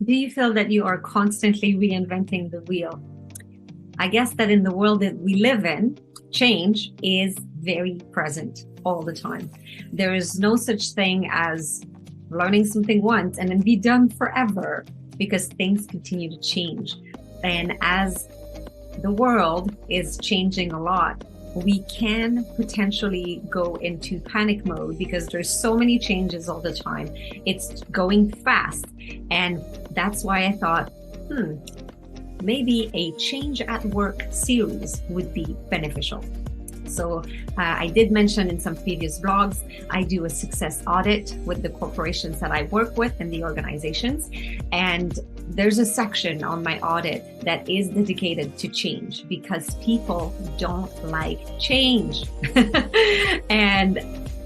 Do you feel that you are constantly reinventing the wheel? I guess that in the world that we live in, change is very present all the time. There is no such thing as learning something once and then be done forever because things continue to change. And as the world is changing a lot, we can potentially go into panic mode because there's so many changes all the time. It's going fast. And that's why I thought, maybe a change at work series would be beneficial. So I did mention in some previous blogs, I do a success audit with the corporations that I work with and the organizations. And there's a section on my audit that is dedicated to change because people don't like change. And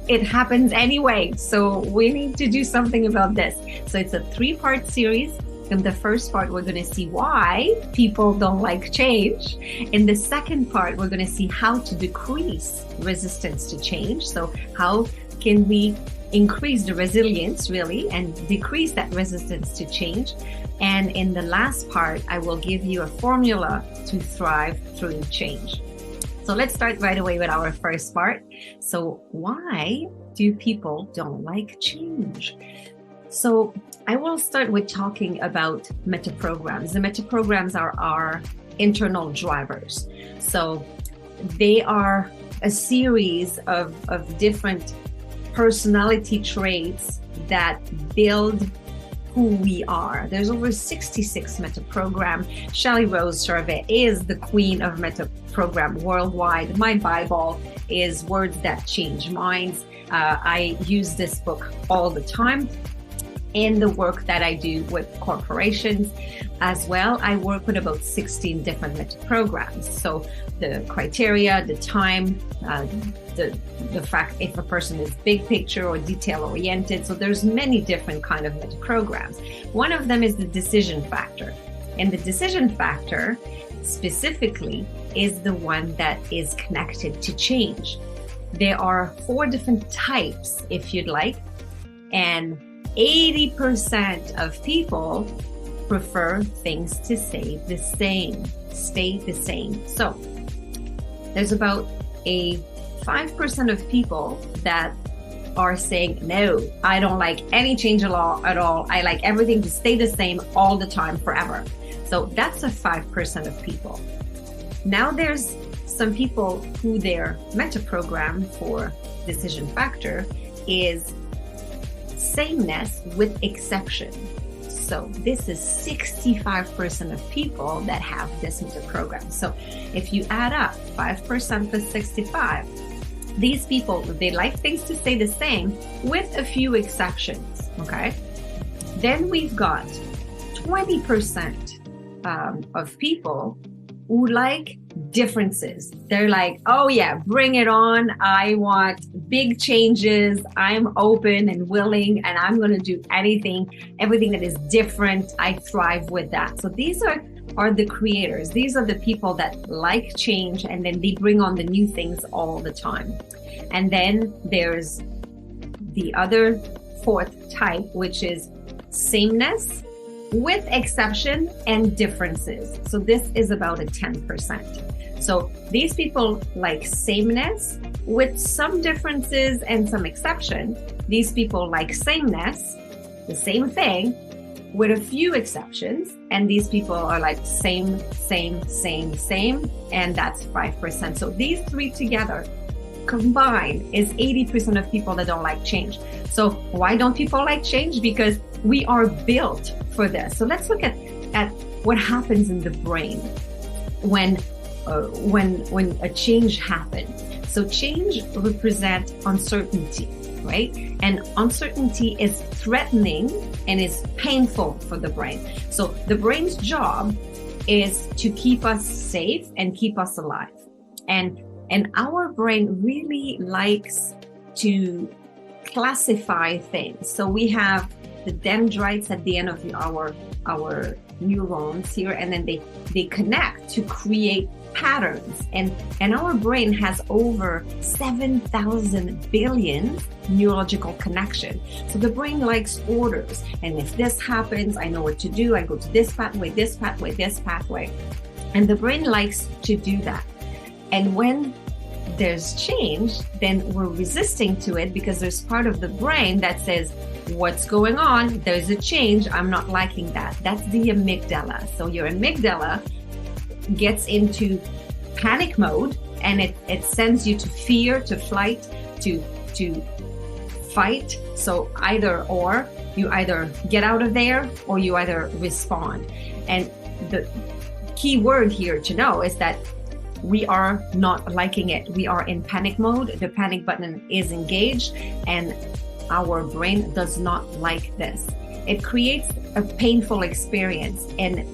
it happens anyway. So we need to do something about this. So it's a 3-part series. In the first part, we're going to see why people don't like change. In the second part, we're going to see how to decrease resistance to change. So how can we increase the resilience really and decrease that resistance to change? And in the last part, I will give you a formula to thrive through change. So let's start right away with our first part. So why do people don't like change? So I will start with talking about metaprograms. The metaprograms are our internal drivers. So they are a series of different personality traits that build who we are. There's over 66 metaprogram. Shelley Rose Charvet is the queen of metaprogram worldwide. My Bible is Words That Change Minds. I use this book all the time in the work that I do with corporations as well. I work with about 16 different metaprograms. So the criteria, the time, the fact if a person is big picture or detail oriented. So there's many different kind of metaprograms. One of them is the decision factor. And the decision factor specifically is the one that is connected to change. There are 4 different types, if you'd like, and 80% of people prefer things to stay the same. So there's about a 5% of people that are saying, no, I don't like any change at all. I like everything to stay the same all the time forever. So that's a 5% of people. Now there's some people who their metaprogram for decision factor is sameness with exception. So this is 65% of people that have this metaprogram. So if you add up 5% plus 65, these people, they like things to stay the same with a few exceptions, okay? Then we've got 20% of people who like differences. They're like, oh yeah, bring it on. I want big changes. I'm open and willing, and I'm going to do everything that is different. I thrive with that. So these are the creators. These are the people that like change, and then they bring on the new things all the time. And then there's the other 4th type, which is sameness with exception and differences. So this is about a 10%. So these people like sameness with some differences and some exception. These people like sameness, the same thing, with a few exceptions. And these people are like same, and that's 5%. So these 3 together combined is 80% of people that don't like change. So why don't people like change? Because we are built for this. So let's look at what happens in the brain when a change happens. So change represents uncertainty, right? And uncertainty is threatening and is painful for the brain. So the brain's job is to keep us safe and keep us alive. And our brain really likes to classify things. So we have the dendrites at the end of our neurons here, and then they connect to create patterns, and our brain has over 7,000 billion neurological connections. So the brain likes orders, and if this happens, I know what to do. I go to this pathway, this pathway, this pathway, and the brain likes to do that. And when there's change, then we're resisting to it because there's part of the brain that says, what's going on? There's a change. I'm not liking that. That's the amygdala. So your amygdala gets into panic mode, and it sends you to fear, to flight, to fight. So either or, you either get out of there or you either respond. And the key word here to know is that we are not liking it. We are in panic mode. The panic button is engaged, and our brain does not like this. It creates a painful experience. And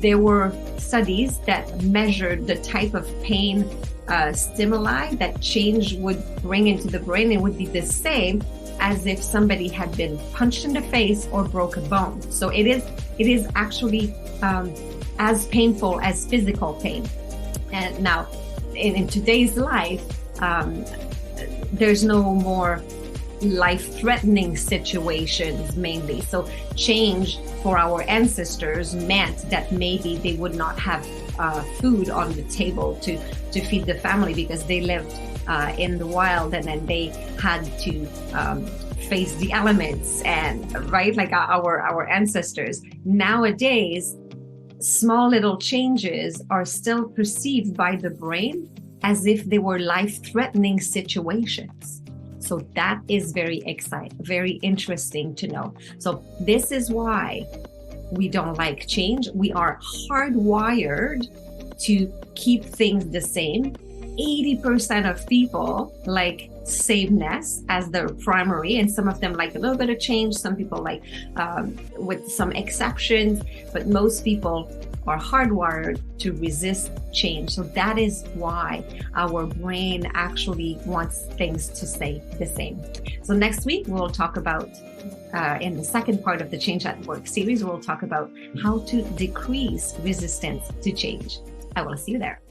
there were studies that measured the type of pain stimuli that change would bring into the brain. It would be the same as if somebody had been punched in the face or broke a bone. So it is actually as painful as physical pain. And now in today's life, there's no more life-threatening situations mainly. So change for our ancestors meant that maybe they would not have food on the table to feed the family because they lived in the wild, and then they had to face the elements, and right, like our ancestors. Nowadays, small little changes are still perceived by the brain as if they were life-threatening situations. So that is very exciting, very interesting to know. So this is why we don't like change. We are hardwired to keep things the same. 80% of people like sameness as their primary, and some of them like a little bit of change. Some people like with some exceptions, but most people are hardwired to resist change. So that is why our brain actually wants things to stay the same. So next week, we'll talk about, in the second part of the Change at Work series, we'll talk about how to decrease resistance to change. I will see you there.